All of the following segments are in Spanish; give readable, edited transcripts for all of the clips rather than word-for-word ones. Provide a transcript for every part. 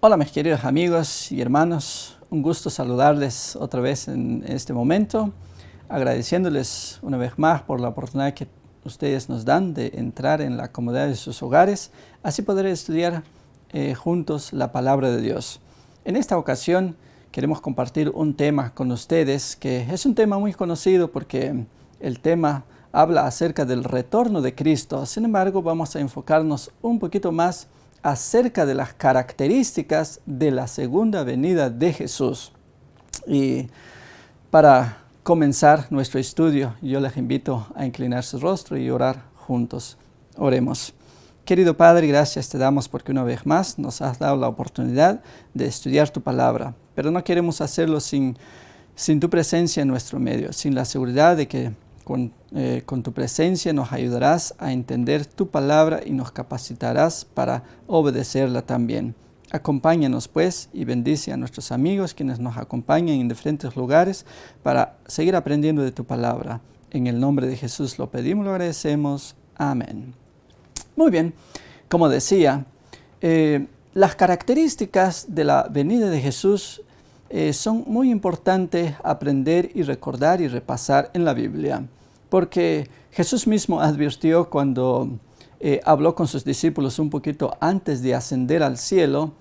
Hola mis queridos amigos y hermanos, un gusto saludarles otra vez en este momento, agradeciéndoles una vez más por la oportunidad que ustedes nos dan de entrar en la comodidad de sus hogares, así poder estudiar juntos la palabra de Dios. En esta ocasión queremos compartir un tema con ustedes que es un tema muy conocido porque el tema habla acerca del retorno de Cristo. Sin embargo, vamos a enfocarnos un poquito más acerca de las características de la segunda venida de Jesús. Y para comenzar nuestro estudio, yo les invito a inclinar su rostro y orar juntos. Oremos. Querido Padre, gracias te damos porque una vez más nos has dado la oportunidad de estudiar tu palabra, pero no queremos hacerlo sin tu presencia en nuestro medio, sin la seguridad de que con tu presencia nos ayudarás a entender tu palabra y nos capacitarás para obedecerla también. Acompáñanos pues y bendice a nuestros amigos quienes nos acompañan en diferentes lugares para seguir aprendiendo de tu palabra. En el nombre de Jesús lo pedimos, lo agradecemos. Amén. Muy bien, como decía, las características de la venida de Jesús son muy importantes aprender y recordar y repasar en la Biblia, porque Jesús mismo advirtió cuando habló con sus discípulos un poquito antes de ascender al cielo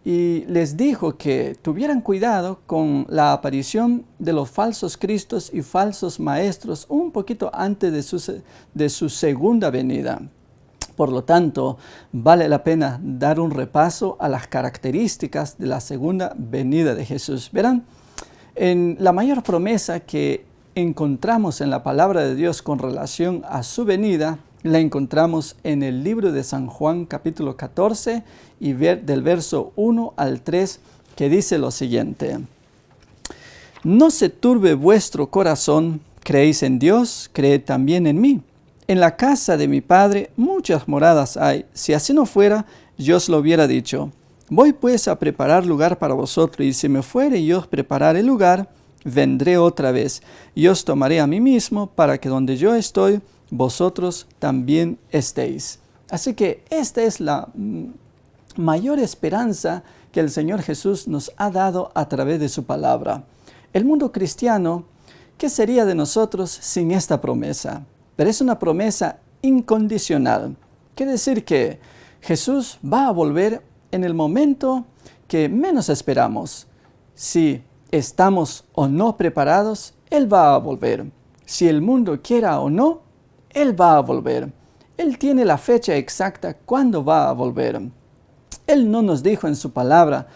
y les dijo que tuvieran cuidado con la aparición de los falsos cristos y falsos maestros un poquito antes de su segunda venida. Por lo tanto, vale la pena dar un repaso a las características de la segunda venida de Jesús. Verán, en la mayor promesa que encontramos en la palabra de Dios con relación a su venida, la encontramos en el libro de San Juan capítulo 14 y del verso 1 al 3, que dice lo siguiente: No se turbe vuestro corazón, creéis en Dios, creed también en mí. En la casa de mi Padre muchas moradas hay. Si así no fuera, yo os lo hubiera dicho. Voy pues a preparar lugar para vosotros, y si me fuere y os preparare el lugar, vendré otra vez, y os tomaré a mí mismo, para que donde yo estoy, vosotros también estéis. Así que esta es la mayor esperanza que el Señor Jesús nos ha dado a través de su palabra. El mundo cristiano, ¿qué sería de nosotros sin esta promesa? Pero es una promesa incondicional. Quiere decir que Jesús va a volver en el momento que menos esperamos. Si estamos o no preparados, Él va a volver. Si el mundo quiera o no, Él va a volver. Él tiene la fecha exacta cuándo va a volver. Él no nos dijo en su palabra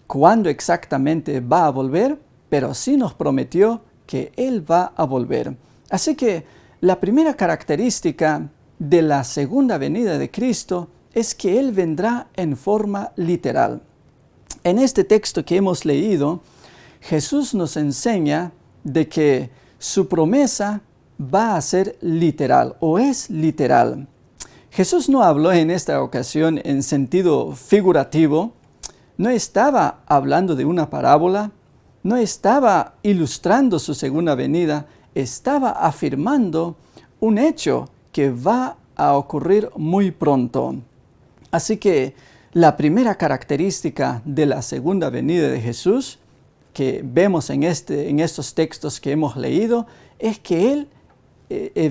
cuándo exactamente va a volver, pero sí nos prometió que Él va a volver. Así que la primera característica de la segunda venida de Cristo es que Él vendrá en forma literal. En este texto que hemos leído, Jesús nos enseña de que su promesa va a ser literal o es literal. Jesús no habló en esta ocasión en sentido figurativo, no estaba hablando de una parábola, no estaba ilustrando su segunda venida, estaba afirmando un hecho que va a ocurrir muy pronto. Así que la primera característica de la segunda venida de Jesús que vemos en estos textos que hemos leído es que Él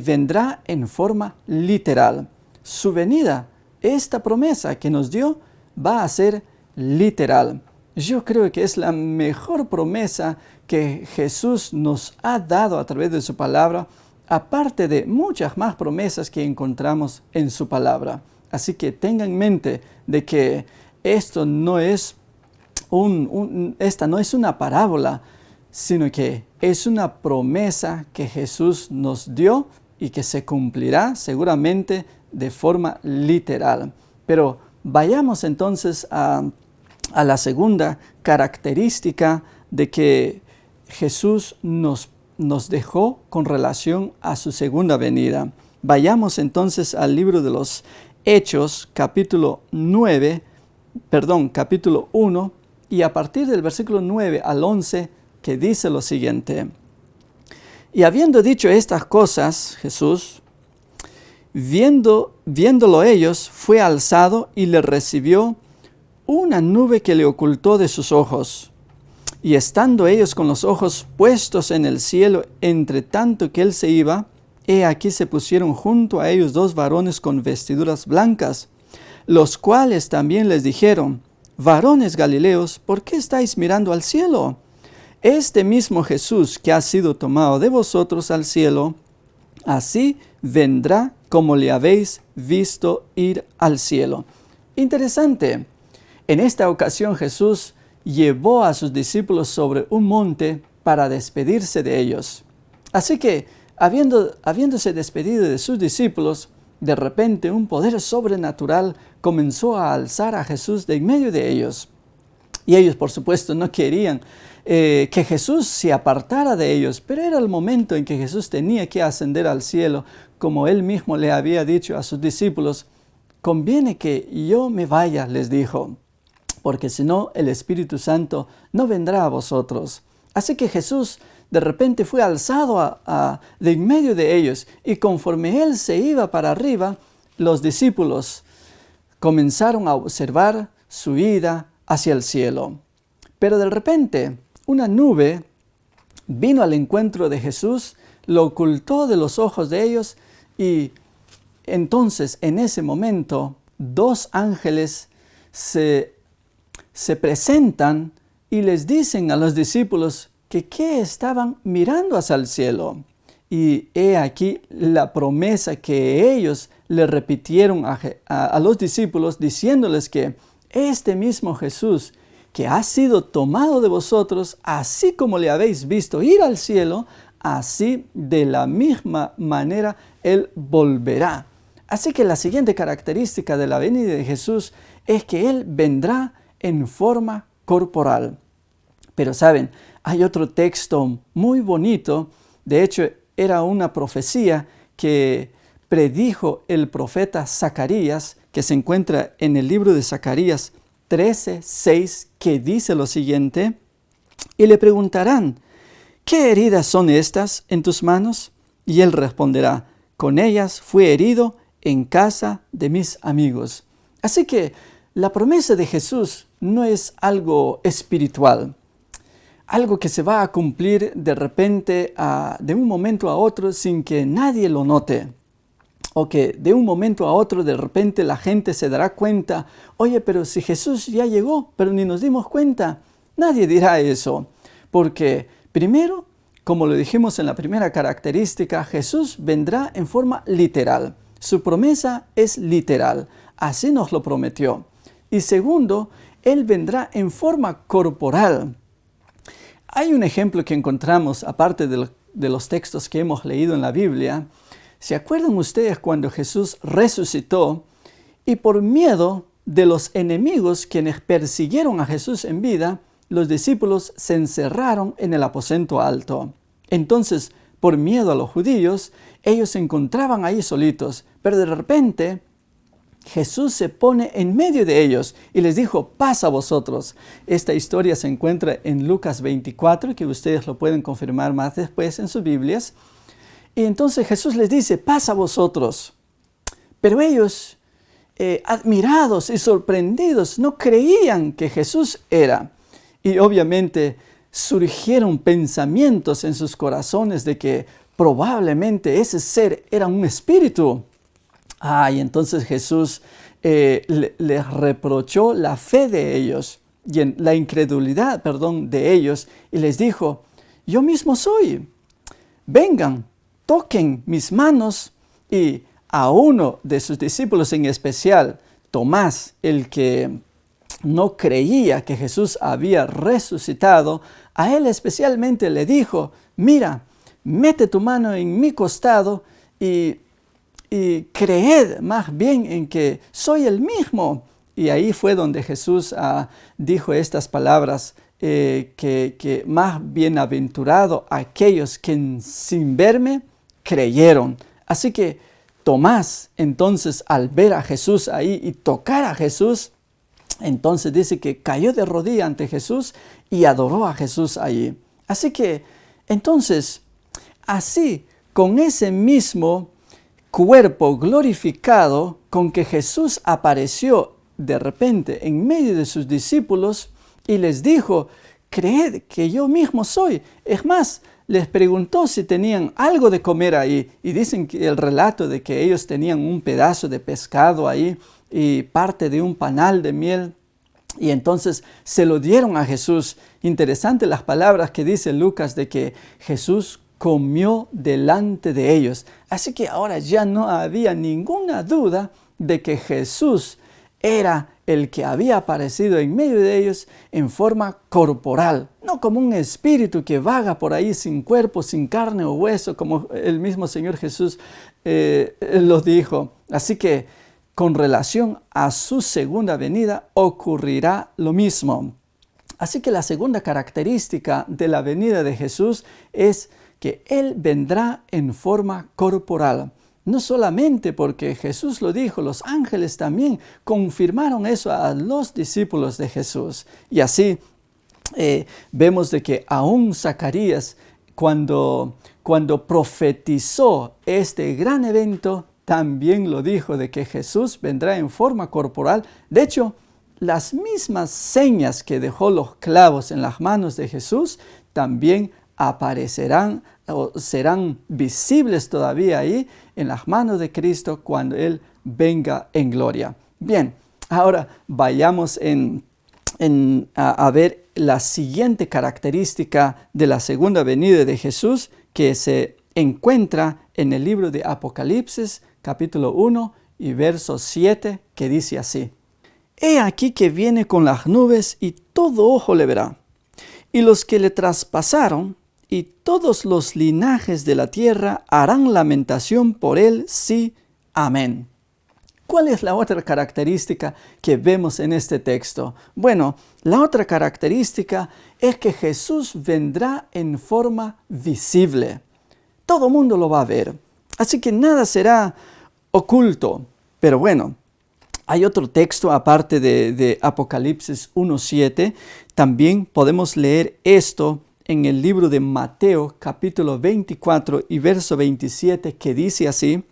vendrá en forma literal. Su venida, esta promesa que nos dio, va a ser literal. Yo creo que es la mejor promesa que Jesús nos ha dado a través de su palabra, aparte de muchas más promesas que encontramos en su palabra. Así que tengan en mente de que esta no es una parábola, sino que es una promesa que Jesús nos dio y que se cumplirá seguramente de forma literal. Pero vayamos entonces a la segunda característica de que Jesús nos dejó con relación a su segunda venida. Vayamos entonces al libro de los Hechos, capítulo 1, y a partir del versículo 9 al 11, que dice lo siguiente: Y habiendo dicho estas cosas, Jesús, viéndolo ellos, fue alzado y le recibió una nube que le ocultó de sus ojos. Y estando ellos con los ojos puestos en el cielo, entre tanto que él se iba, he aquí se pusieron junto a ellos 2 varones con vestiduras blancas, los cuales también les dijeron: varones Galileos, ¿por qué estáis mirando al cielo? Este mismo Jesús que ha sido tomado de vosotros al cielo, así vendrá como le habéis visto ir al cielo. Interesante. En esta ocasión Jesús llevó a sus discípulos sobre un monte para despedirse de ellos. Así que, habiéndose despedido de sus discípulos, de repente un poder sobrenatural comenzó a alzar a Jesús de en medio de ellos. Y ellos, por supuesto, no querían que Jesús se apartara de ellos, pero era el momento en que Jesús tenía que ascender al cielo, como él mismo le había dicho a sus discípulos: conviene que yo me vaya, les dijo, porque si no, el Espíritu Santo no vendrá a vosotros. Así que Jesús de repente fue alzado de en medio de ellos, y conforme él se iba para arriba, los discípulos comenzaron a observar su ida hacia el cielo. Pero de repente, una nube vino al encuentro de Jesús, lo ocultó de los ojos de ellos, y entonces en ese momento 2 ángeles se presentan y les dicen a los discípulos que qué estaban mirando hacia el cielo. Y he aquí la promesa que ellos le repitieron a los discípulos, diciéndoles que este mismo Jesús que ha sido tomado de vosotros, así como le habéis visto ir al cielo, así de la misma manera Él volverá. Así que la siguiente característica de la venida de Jesús es que Él vendrá en forma corporal. Pero saben, hay otro texto muy bonito. De hecho, era una profecía que predijo el profeta Zacarías, que se encuentra en el libro de Zacarías 13:6, que dice lo siguiente: y le preguntarán: ¿qué heridas son estas en tus manos? Y él responderá: con ellas fui herido en casa de mis amigos. Así que la promesa de Jesús no es algo espiritual, algo que se va a cumplir de repente, de un momento a otro, sin que nadie lo note. O que de un momento a otro de repente la gente se dará cuenta: oye, pero si Jesús ya llegó, pero ni nos dimos cuenta. Nadie dirá eso, porque primero, como lo dijimos en la primera característica, Jesús vendrá en forma literal. Su promesa es literal, así nos lo prometió. Y segundo, Él vendrá en forma corporal. Hay un ejemplo que encontramos, aparte de los textos que hemos leído en la Biblia. ¿Se acuerdan ustedes cuando Jesús resucitó y por miedo de los enemigos quienes persiguieron a Jesús en vida, los discípulos se encerraron en el aposento alto? Entonces, por miedo a los judíos, ellos se encontraban ahí solitos, pero de repente Jesús se pone en medio de ellos y les dijo: paz a vosotros. Esta historia se encuentra en Lucas 24, que ustedes lo pueden confirmar más después en sus Biblias. Y entonces Jesús les dice: paz a vosotros. Pero ellos, admirados y sorprendidos, no creían que Jesús era. Y obviamente surgieron pensamientos en sus corazones de que probablemente ese ser era un espíritu. Y entonces Jesús les reprochó la fe de ellos, y la incredulidad, de ellos, y les dijo: yo mismo soy. Vengan, toquen mis manos. Y a uno de sus discípulos en especial, Tomás, el que no creía que Jesús había resucitado, a él especialmente le dijo: mira, mete tu mano en mi costado y creed más bien en que soy el mismo. Y ahí fue donde Jesús dijo estas palabras, que más bienaventurado aquellos que sin verme creyeron. Así que Tomás, entonces, al ver a Jesús ahí y tocar a Jesús, entonces dice que cayó de rodillas ante Jesús y adoró a Jesús allí. Así que, entonces, así, con ese mismo cuerpo glorificado con que Jesús apareció de repente en medio de sus discípulos y les dijo: creed que yo mismo soy. Es más, les preguntó si tenían algo de comer ahí. Y dicen que el relato de que ellos tenían un pedazo de pescado ahí y parte de un panal de miel. Y entonces se lo dieron a Jesús. Interesante las palabras que dice Lucas de que Jesús comió delante de ellos. Así que ahora ya no había ninguna duda de que Jesús era el que había aparecido en medio de ellos en forma corporal, no como un espíritu que vaga por ahí sin cuerpo, sin carne o hueso, como el mismo Señor Jesús los dijo. Así que con relación a su segunda venida ocurrirá lo mismo. Así que la segunda característica de la venida de Jesús es que Él vendrá en forma corporal. No solamente porque Jesús lo dijo, los ángeles también confirmaron eso a los discípulos de Jesús. Y así vemos de que aún Zacarías, cuando profetizó este gran evento, también lo dijo de que Jesús vendrá en forma corporal. De hecho, las mismas señas que dejó los clavos en las manos de Jesús también aparecerán o serán visibles todavía ahí en las manos de Cristo cuando Él venga en gloria. Bien, ahora vayamos a ver la siguiente característica de la segunda venida de Jesús, que se encuentra en el libro de Apocalipsis, capítulo 1 y verso 7, que dice así: He aquí que viene con las nubes y todo ojo le verá, y los que le traspasaron y todos los linajes de la tierra harán lamentación por él, sí, amén. ¿Cuál es la otra característica que vemos en este texto? Bueno, la otra característica es que Jesús vendrá en forma visible. Todo mundo lo va a ver, así que nada será oculto. Pero bueno, hay otro texto aparte de Apocalipsis 1:7. También podemos leer esto en el libro de Mateo, capítulo 24 y verso 27, que dice así: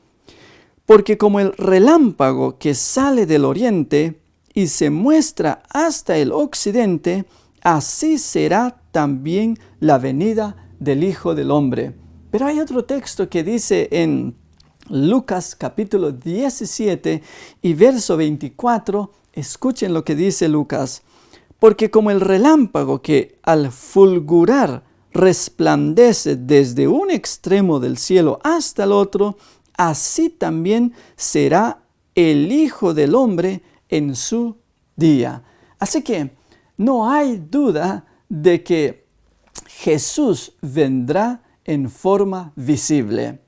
Porque como el relámpago que sale del oriente y se muestra hasta el occidente, así será también la venida del Hijo del Hombre. Pero hay otro texto que dice en Lucas capítulo 17 y verso 24, escuchen lo que dice Lucas: Porque como el relámpago que al fulgurar resplandece desde un extremo del cielo hasta el otro, así también será el Hijo del Hombre en su día. Así que no hay duda de que Jesús vendrá en forma visible.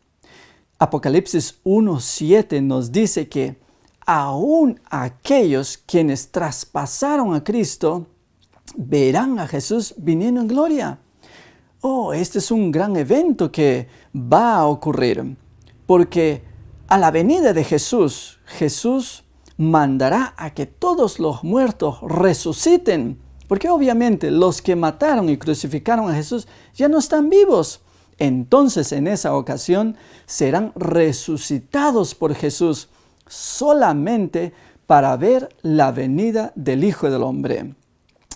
Apocalipsis 1:7 nos dice que aún aquellos quienes traspasaron a Cristo verán a Jesús viniendo en gloria. Este es un gran evento que va a ocurrir, porque a la venida de Jesús, Jesús mandará a que todos los muertos resuciten, porque obviamente los que mataron y crucificaron a Jesús ya no están vivos. Entonces en esa ocasión serán resucitados por Jesús solamente para ver la venida del Hijo del Hombre.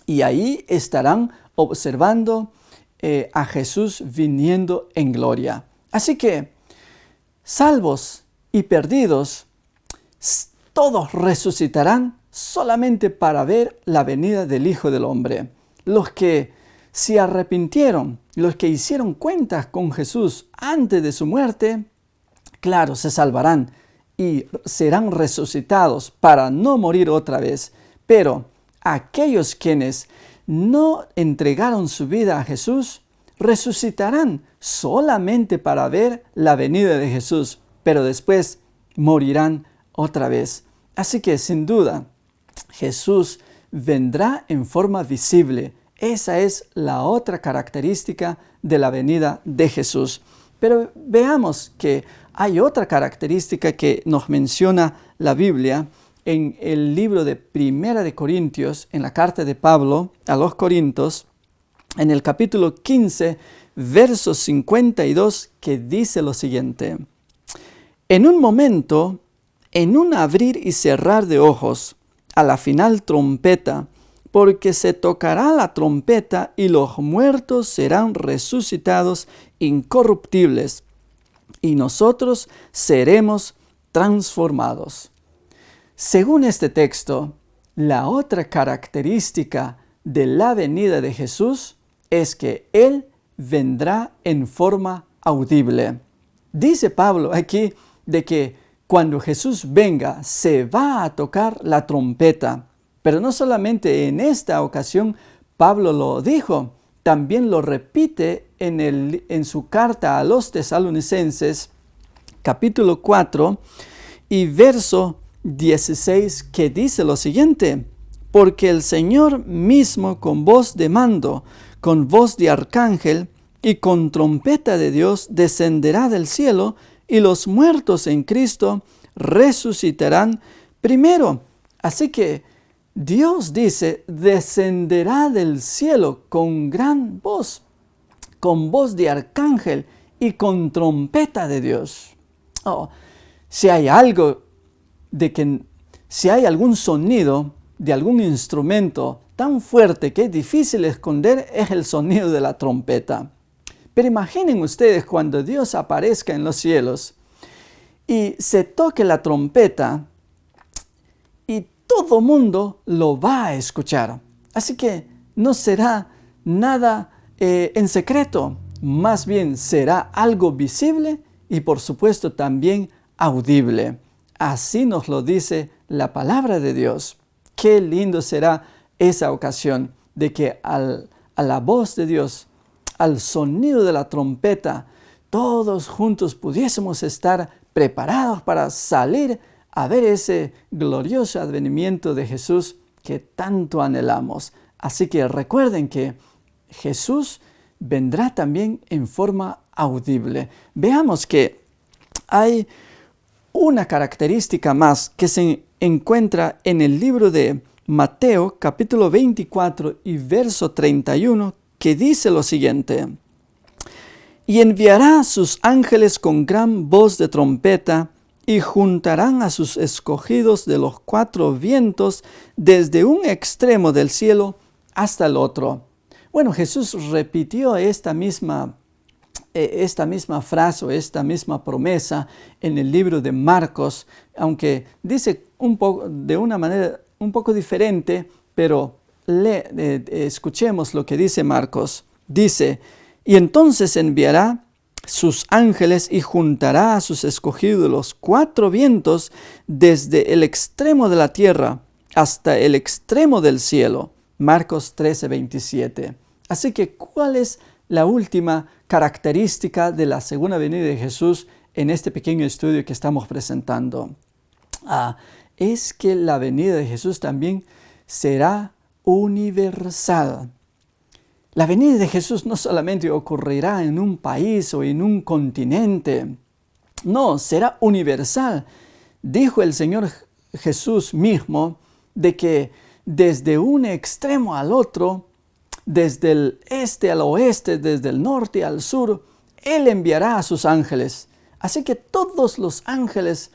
Y ahí estarán observando a Jesús viniendo en gloria. Así que, salvos y perdidos, todos resucitarán solamente para ver la venida del Hijo del Hombre. Los que se arrepintieron, los que hicieron cuentas con Jesús antes de su muerte, claro, se salvarán y serán resucitados para no morir otra vez. Pero aquellos quienes no entregaron su vida a Jesús, resucitarán solamente para ver la venida de Jesús, pero después morirán otra vez. Así que sin duda, Jesús vendrá en forma visible. Esa es la otra característica de la venida de Jesús. Pero veamos que hay otra característica que nos menciona la Biblia en el libro de Primera de Corintios, en la carta de Pablo a los Corintios, en el capítulo 15, verso 52, que dice lo siguiente: En un momento, en un abrir y cerrar de ojos, a la final trompeta, porque se tocará la trompeta y los muertos serán resucitados incorruptibles, y nosotros seremos transformados. Según este texto, la otra característica de la venida de Jesús es que Él vendrá en forma audible. Dice Pablo aquí de que cuando Jesús venga se va a tocar la trompeta. Pero no solamente en esta ocasión Pablo lo dijo, también lo repite en su carta a los Tesalonicenses, capítulo 4 y verso 16, que dice lo siguiente: porque el Señor mismo con voz de mando, con voz de arcángel y con trompeta de Dios descenderá del cielo, y los muertos en Cristo resucitarán primero. Así que Dios dice, descenderá del cielo con gran voz, con voz de arcángel y con trompeta de Dios. Si hay algún sonido de algún instrumento tan fuerte que es difícil esconder, es el sonido de la trompeta. Pero imaginen ustedes cuando Dios aparezca en los cielos y se toque la trompeta y todo mundo lo va a escuchar. Así que no será nada en secreto, más bien será algo visible y por supuesto también audible. Así nos lo dice la palabra de Dios. Qué lindo será esa ocasión de que a la voz de Dios, al sonido de la trompeta, todos juntos pudiésemos estar preparados para salir a ver ese glorioso advenimiento de Jesús que tanto anhelamos. Así que recuerden que Jesús vendrá también en forma audible. Veamos que hay una característica más que se encuentra en el libro de Mateo, capítulo 24 y verso 31, que dice lo siguiente: y enviará a sus ángeles con gran voz de trompeta, y juntarán a sus escogidos de los cuatro vientos, desde un extremo del cielo hasta el otro. Bueno, Jesús repitió esta misma frase o esta misma promesa en el libro de Marcos, aunque dice de una manera un poco diferente, pero escuchemos lo que dice Marcos. Dice: y entonces enviará sus ángeles y juntará a sus escogidos de los cuatro vientos, desde el extremo de la tierra hasta el extremo del cielo. Marcos 13:27. Así que, ¿cuál es la última característica de la segunda venida de Jesús en este pequeño estudio que estamos presentando? Es que la venida de Jesús también será universal. La venida de Jesús no solamente ocurrirá en un país o en un continente, no, será universal. Dijo el Señor Jesús mismo de que desde un extremo al otro, desde el este al oeste, desde el norte al sur, Él enviará a sus ángeles. Así que todos los ángeles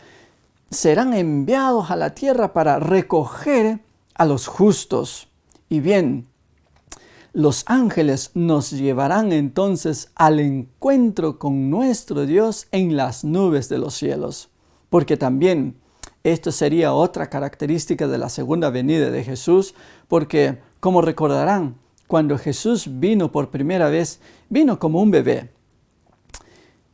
serán enviados a la tierra para recoger a los justos. Y bien, los ángeles nos llevarán entonces al encuentro con nuestro Dios en las nubes de los cielos. Porque también esto sería otra característica de la segunda venida de Jesús, porque como recordarán, cuando Jesús vino por primera vez, vino como un bebé.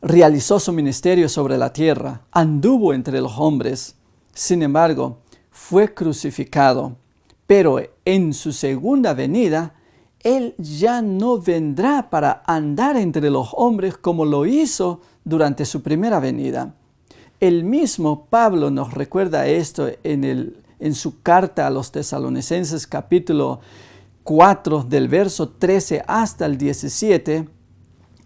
Realizó su ministerio sobre la tierra, anduvo entre los hombres. Sin embargo, fue crucificado. Pero en su segunda venida, Él ya no vendrá para andar entre los hombres como lo hizo durante su primera venida. El mismo Pablo nos recuerda esto en su carta a los Tesalonicenses, capítulo 4, del verso 13 hasta el 17,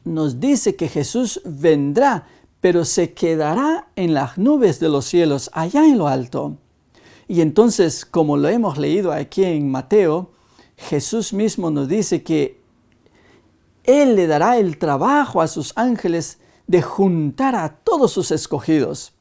nos dice que Jesús vendrá, pero se quedará en las nubes de los cielos, allá en lo alto. Y entonces, como lo hemos leído aquí en Mateo, Jesús mismo nos dice que Él le dará el trabajo a sus ángeles de juntar a todos sus escogidos.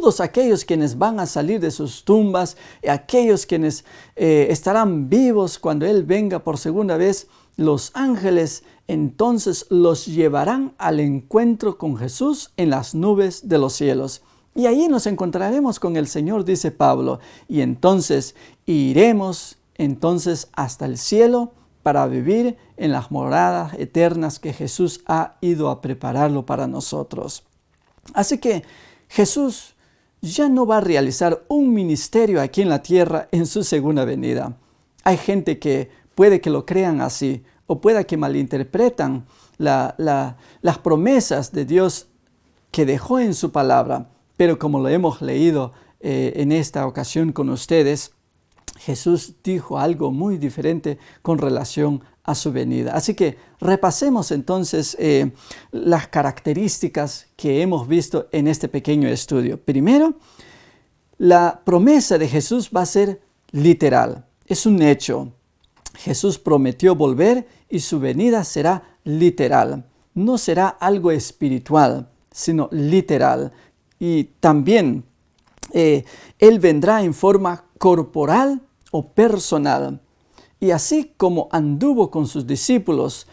todos aquellos quienes van a salir de sus tumbas, aquellos quienes estarán vivos cuando Él venga por segunda vez, los ángeles entonces los llevarán al encuentro con Jesús en las nubes de los cielos. Y allí nos encontraremos con el Señor, dice Pablo, y entonces iremos hasta el cielo para vivir en las moradas eternas que Jesús ha ido a prepararlo para nosotros. Así que Jesús ya no va a realizar un ministerio aquí en la tierra en su segunda venida. Hay gente que puede que lo crean así, o pueda que malinterpretan las promesas de Dios que dejó en su palabra. Pero como lo hemos leído en esta ocasión con ustedes, Jesús dijo algo muy diferente con relación a su venida. Así que repasemos entonces las características que hemos visto en este pequeño estudio. Primero, la promesa de Jesús va a ser literal. Es un hecho. Jesús prometió volver y su venida será literal. No será algo espiritual, sino literal. Y también Él vendrá en forma corporal o personal. Y así como anduvo con sus discípulos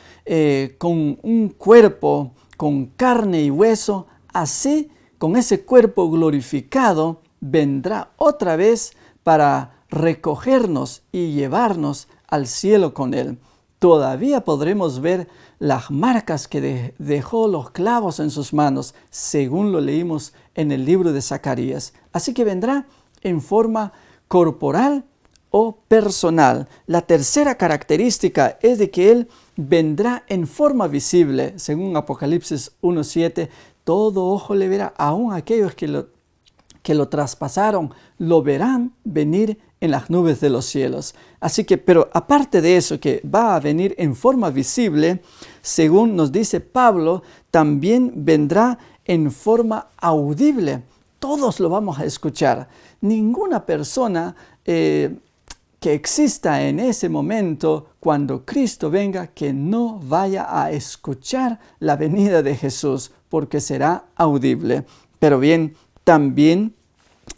con un cuerpo, con carne y hueso, así con ese cuerpo glorificado vendrá otra vez para recogernos y llevarnos al cielo con Él. Todavía podremos ver las marcas que dejó los clavos en sus manos, según lo leímos en el libro de Zacarías. Así que vendrá en forma corporal o personal. La tercera característica es de que Él vendrá en forma visible. Según Apocalipsis 1:7, todo ojo le verá, aun aquellos que lo traspasaron, lo verán venir en las nubes de los cielos. Así que, pero aparte de eso, que va a venir en forma visible, según nos dice Pablo, también vendrá en forma audible. Todos lo vamos a escuchar. Ninguna persona que exista en ese momento, cuando Cristo venga, que no vaya a escuchar la venida de Jesús, porque será audible. Pero bien, también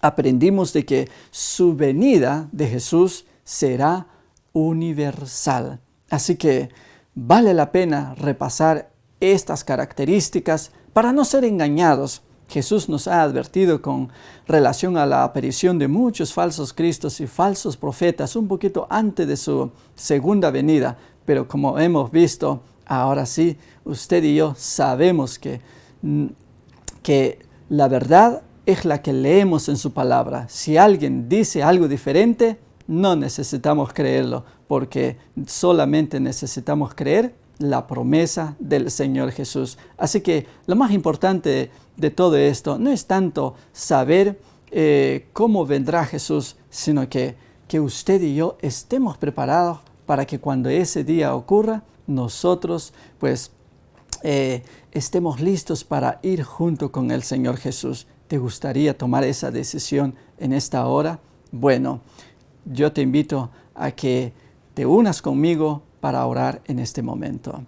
aprendimos de que su venida de Jesús será universal. Así que vale la pena repasar estas características para no ser engañados. Jesús nos ha advertido con relación a la aparición de muchos falsos cristos y falsos profetas un poquito antes de su segunda venida. Pero como hemos visto, ahora sí, usted y yo sabemos que la verdad es la que leemos en su palabra. Si alguien dice algo diferente, no necesitamos creerlo, porque solamente necesitamos creer la promesa del Señor Jesús. Así que lo más importante de todo esto no es tanto saber cómo vendrá Jesús, sino que usted y yo estemos preparados para que cuando ese día ocurra, nosotros pues estemos listos para ir junto con el Señor Jesús. ¿Te gustaría tomar esa decisión en esta hora? Bueno, yo te invito a que te unas conmigo para orar en este momento.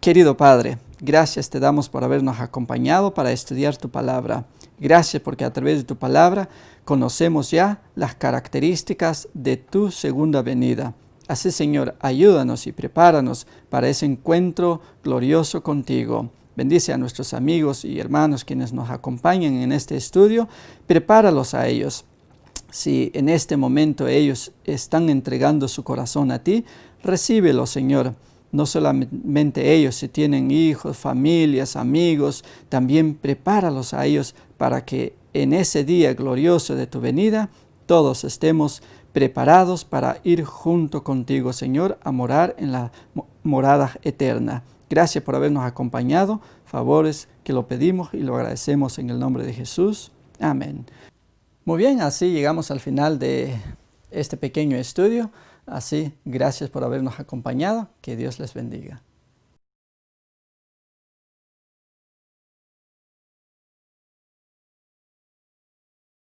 Querido Padre, gracias te damos por habernos acompañado para estudiar tu palabra. Gracias porque a través de tu palabra conocemos ya las características de tu segunda venida. Así, Señor, ayúdanos y prepáranos para ese encuentro glorioso contigo. Bendice a nuestros amigos y hermanos quienes nos acompañan en este estudio. Prepáralos a ellos. Si en este momento ellos están entregando su corazón a ti, recíbelo, Señor. No solamente ellos, si tienen hijos, familias, amigos, también prepáralos a ellos para que en ese día glorioso de tu venida, todos estemos preparados para ir junto contigo, Señor, a morar en la morada eterna. Gracias por habernos acompañado. Favores que lo pedimos y lo agradecemos en el nombre de Jesús. Amén. Muy bien, así llegamos al final de este pequeño estudio. Así, gracias por habernos acompañado. Que Dios les bendiga.